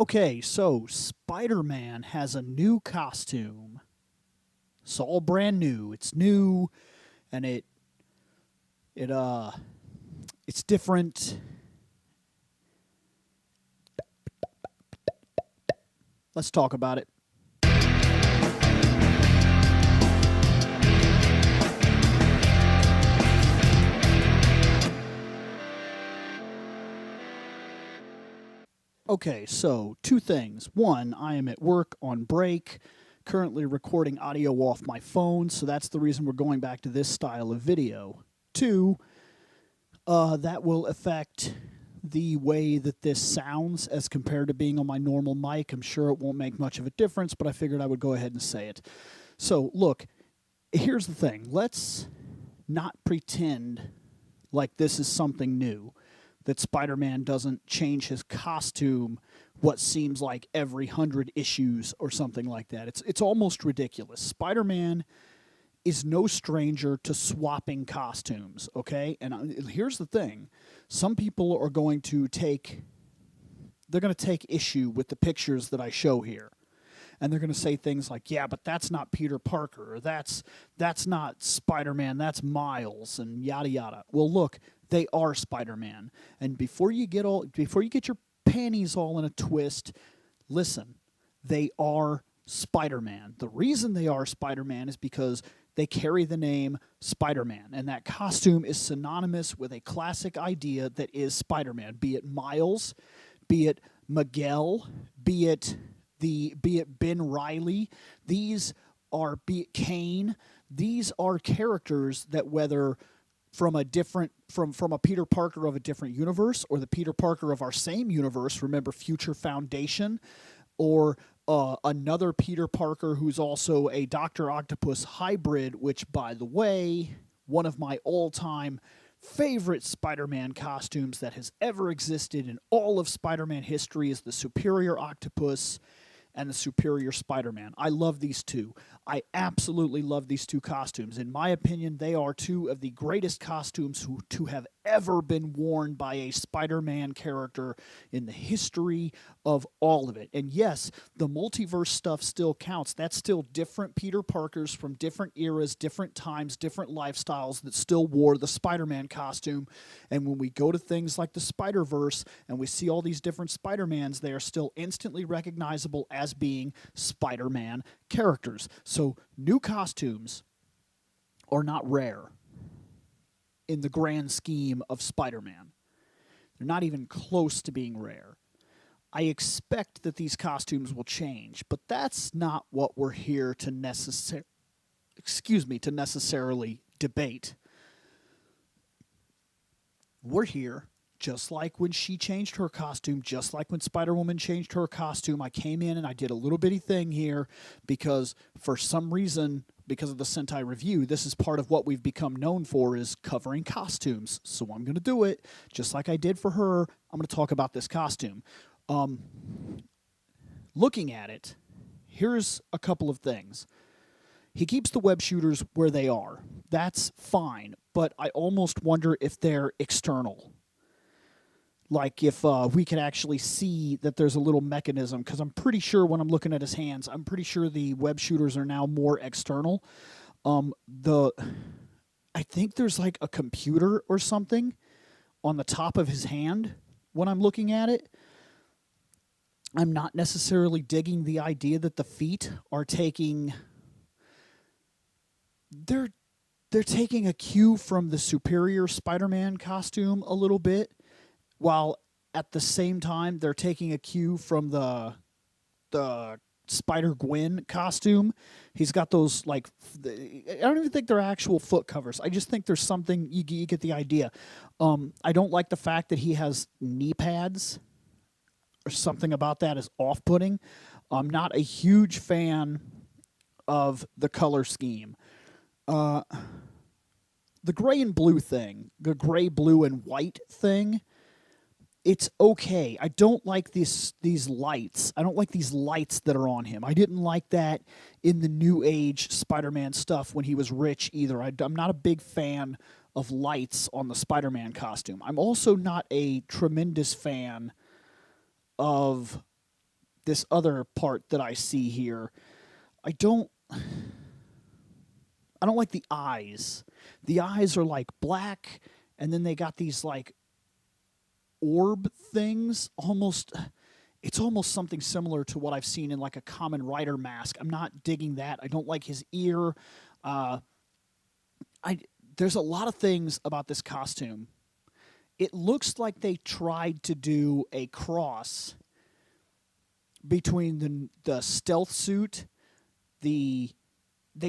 Okay, so Spider-Man has a new costume. It's all brand new. It's new and it it's different. Let's talk about it. Okay, so two things. One, I am at work on break, currently recording audio off my phone, so that's the reason we're going back to this style of video. Two, that will affect the way that this sounds as compared to being on my normal mic. I'm sure it won't make much of a difference, but I figured I would go ahead and say it. So, look, here's the thing. Let's not pretend like this is something new, that Spider-Man doesn't change his costume what seems like every 100 issues or something like that. It's almost ridiculous. Spider-Man is no stranger to swapping costumes, okay? And here's the thing. Some people are going to take issue with the pictures that I show here. And they're going to say things like, yeah, but that's not Peter Parker, or that's not Spider-Man, that's Miles, and yada yada. Well, look, they are Spider-Man. And before you get your panties all in a twist, listen, they are Spider-Man. The reason they are Spider-Man is because they carry the name Spider-Man, and that costume is synonymous with a classic idea that is Spider-Man, be it Miles, be it Miguel, be it Ben Reilly, be it Kane. These are characters that, whether from a Peter Parker of a different universe, or the Peter Parker of our same universe, remember Future Foundation, or another Peter Parker who's also a Dr. Octopus hybrid, which, by the way, one of my all-time favorite Spider-Man costumes that has ever existed in all of Spider-Man history is the Superior Octopus and the Superior Spider-Man. I love these two. I absolutely love these two costumes. In my opinion, they are two of the greatest costumes to have ever been worn by a Spider-Man character in the history of all of it. And yes, the multiverse stuff still counts. That's still different Peter Parkers from different eras, different times, different lifestyles that still wore the Spider-Man costume. And when we go to things like the Spider-Verse and we see all these different Spider-Mans, they are still instantly recognizable as being Spider-Man characters. So new costumes are not rare in the grand scheme of Spider-Man. They're not even close to being rare. I expect that these costumes will change, but that's not what we're here to necessarily debate. We're here, just like when she changed her costume, just like when Spider-Woman changed her costume. I came in and I did a little bitty thing here because, for some reason, because of the Sentai Review, this is part of what we've become known for, is covering costumes. So I'm going to do it just like I did for her. I'm going to talk about this costume. Looking at it, here's a couple of things. He keeps the web shooters where they are. That's fine, but I almost wonder if they're external. Like if we could actually see that there's a little mechanism, because I'm pretty sure when I'm looking at his hands, I'm pretty sure the web shooters are now more external. I think there's like a computer or something on the top of his hand when I'm looking at it. I'm not necessarily digging the idea that the feet are taking... They're taking a cue from the Superior Spider-Man costume a little bit, while at the same time they're taking a cue from the Spider-Gwen costume. He's got those, like, I don't even think they're actual foot covers. I just think there's something, you get the idea. I don't like the fact that he has knee pads, or something about that is off-putting. I'm not a huge fan of the color scheme. The gray and blue thing, the gray, blue, and white thing, it's okay. I don't like these lights. I don't like these lights that are on him. I didn't like that in the New Age Spider-Man stuff when he was rich either. I'm not a big fan of lights on the Spider-Man costume. I'm also not a tremendous fan of this other part that I see here. I don't like the eyes. The eyes are like black, and then they got these like orb things. It's almost something similar to what I've seen in like a Kamen Rider mask. I'm not digging that. I don't like his ear. There's a lot of things about this costume. It looks like they tried to do a cross between the stealth suit. They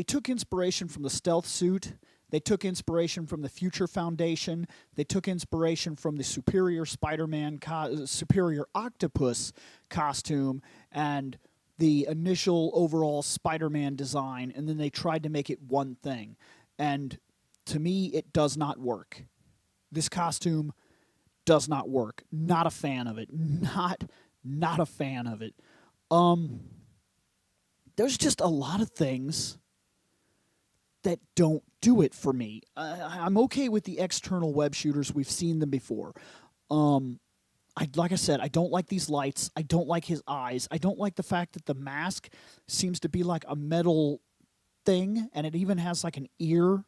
took inspiration from the stealth suit. They took inspiration from the Future Foundation. They took inspiration from the Superior Spider-Man, Superior Octopus costume, and the initial overall Spider-Man design, and then they tried to make it one thing. And to me, it does not work. This costume does not work. Not a fan of it. Not a fan of it. There's just a lot of things that don't do it for me. I'm okay with the external web shooters. We've seen them before. Like I said, I don't like these lights. I don't like his eyes. I don't like the fact that the mask seems to be like a metal thing, and it even has like an ear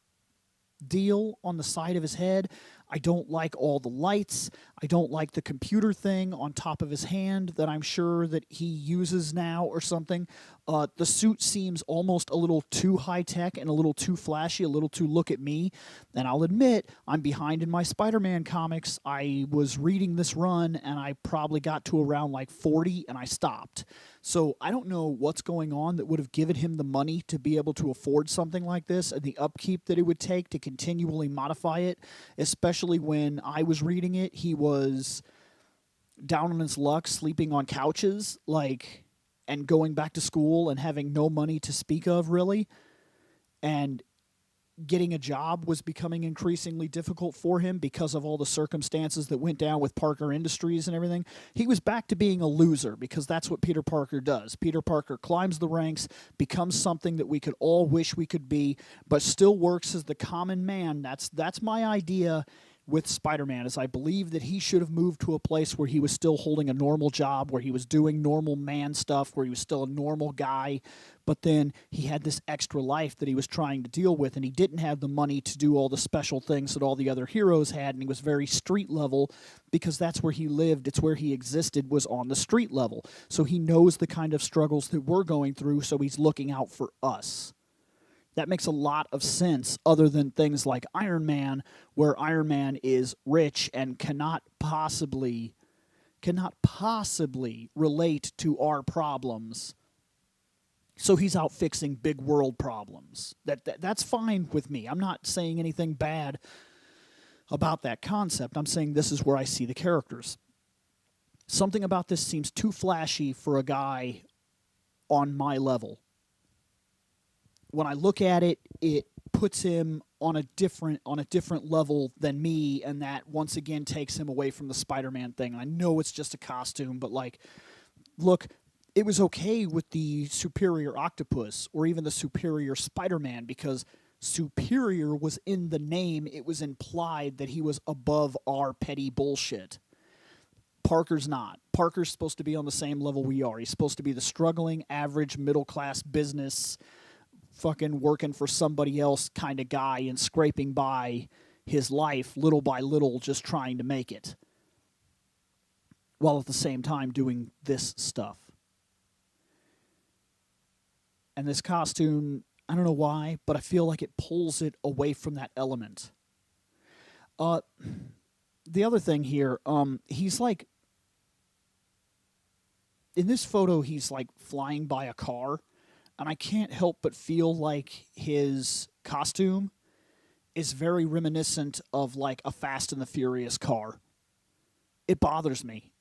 deal on the side of his head. I don't like all the lights. I don't like the computer thing on top of his hand that I'm sure that he uses now or something. The suit seems almost a little too high-tech and a little too flashy, a little too look at me. And I'll admit, I'm behind in my Spider-Man comics. I was reading this run, and I probably got to around like 40, and I stopped. So I don't know what's going on that would have given him the money to be able to afford something like this and the upkeep that it would take to continually modify it, especially when I was reading it. He was down on his luck, sleeping on couches, and going back to school and having no money to speak of, really. And getting a job was becoming increasingly difficult for him because of all the circumstances that went down with Parker Industries and everything. He was back to being a loser, because that's what Peter Parker does. Peter Parker climbs the ranks, becomes something that we could all wish we could be, but still works as the common man. That's my idea with Spider-Man, is I believe that he should have moved to a place where he was still holding a normal job, where he was doing normal man stuff, where he was still a normal guy, but then he had this extra life that he was trying to deal with, and he didn't have the money to do all the special things that all the other heroes had, and he was very street level, because that's where he lived. It's where he existed, was on the street level. So he knows the kind of struggles that we're going through, so he's looking out for us. That makes a lot of sense, other than things like Iron Man, where Iron Man is rich and cannot possibly relate to our problems. So he's out fixing big world problems. That's fine with me. I'm not saying anything bad about that concept. I'm saying this is where I see the characters. Something about this seems too flashy for a guy on my level. When I look at it, it puts him on a different level than me, and that once again takes him away from the Spider-Man thing. I know it's just a costume, but look, it was okay with the Superior Octopus or even the Superior Spider-Man, because superior was in the name. It was implied that he was above our petty bullshit. Parker's not. Parker's supposed to be on the same level we are. He's supposed to be the struggling, average, middle-class business, fucking working for somebody else kind of guy and scraping by his life little by little, just trying to make it, while at the same time doing this stuff. And this costume, I don't know why, but I feel like it pulls it away from that element. The other thing here, he's like, in this photo, he's like flying by a car. And I can't help but feel like his costume is very reminiscent of like a Fast and the Furious car. It bothers me.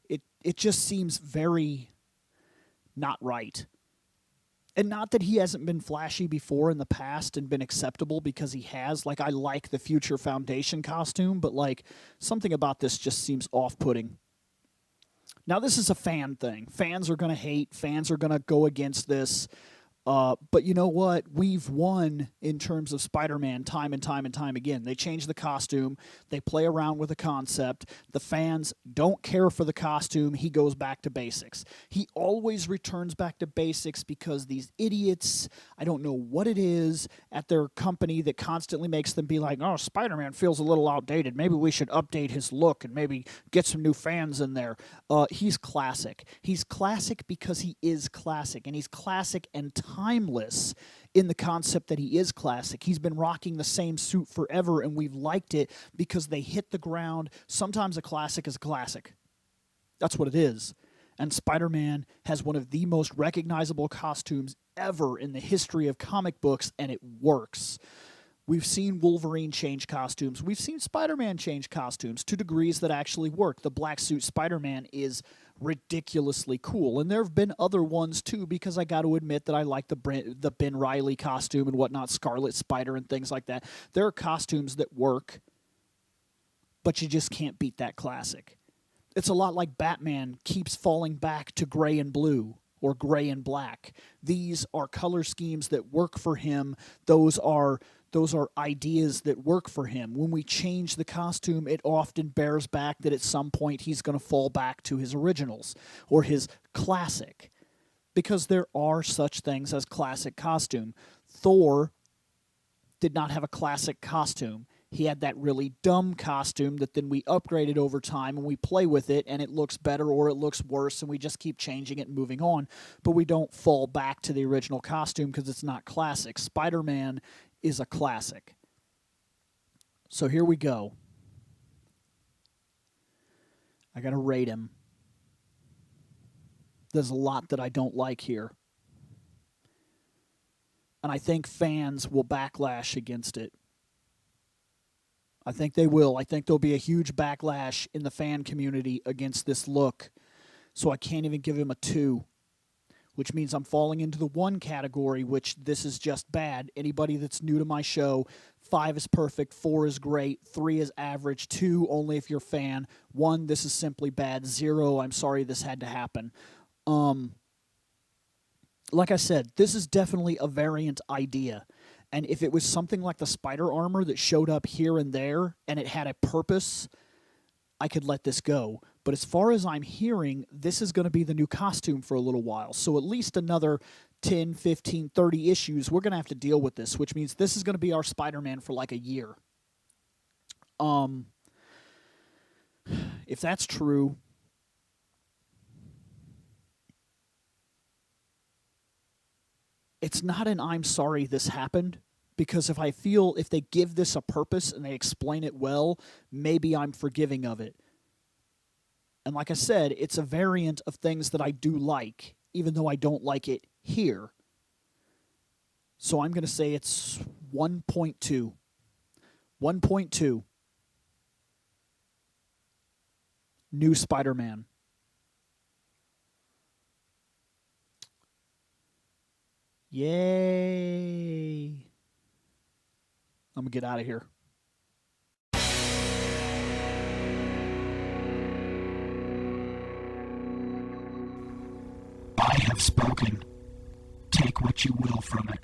It just seems very not right. And not that he hasn't been flashy before in the past and been acceptable, because he has. Like, I like the Future Foundation costume, but like something about this just seems off-putting. Now, this is a fan thing. Fans are going to hate. Fans are going to go against this. But you know what? We've won in terms of Spider-Man time and time and time again. They change the costume. They play around with the concept. The fans don't care for the costume. He goes back to basics. He always returns back to basics because these idiots, I don't know what it is, at their company that constantly makes them be like, oh, Spider-Man feels a little outdated. Maybe we should update his look and maybe get some new fans in there. He's classic. He's classic because he is classic, and he's classic and timeless in the concept that he is classic. He's been rocking the same suit forever, and we've liked it because they hit the ground. Sometimes a classic is a classic. That's what it is. And Spider-Man has one of the most recognizable costumes ever in the history of comic books, and it works. We've seen Wolverine change costumes. We've seen Spider-Man change costumes to degrees that actually work. The black suit Spider-Man is ridiculously cool. And there have been other ones, too, because I got to admit that I like the Ben Reilly costume and whatnot, Scarlet Spider and things like that. There are costumes that work, but you just can't beat that classic. It's a lot like Batman keeps falling back to gray and blue or gray and black. These are color schemes that work for him. Those are ideas that work for him. When we change the costume, it often bears back that at some point he's going to fall back to his originals or his classic, because there are such things as classic costume. Thor did not have a classic costume. He had that really dumb costume that then we upgraded over time and we play with it and it looks better or it looks worse and we just keep changing it and moving on. But we don't fall back to the original costume because it's not classic. Spider-Man is a classic. So here we go. I got to rate him. There's a lot that I don't like here. And I think fans will backlash against it. I think they will. I think there'll be a huge backlash in the fan community against this look. So I can't even give him a 2, which means I'm falling into the 1 category, which this is just bad. Anybody that's new to my show, 5 is perfect, 4 is great, 3 is average, 2 only if you're a fan, 1, this is simply bad, 0, I'm sorry this had to happen. Like I said, this is definitely a variant idea. And if it was something like the spider armor that showed up here and there and it had a purpose, I could let this go. But as far as I'm hearing, this is going to be the new costume for a little while. So at least another 10, 15, 30 issues, we're going to have to deal with this, which means this is going to be our Spider-Man for like a year. If that's true, it's not an I'm sorry this happened, because if they give this a purpose and they explain it well, maybe I'm forgiving of it. And like I said, it's a variant of things that I do like, even though I don't like it here. So I'm going to say it's 1.2. 1.2. New Spider-Man. Yay. I'm going to get out of here. I have spoken. Take what you will from it.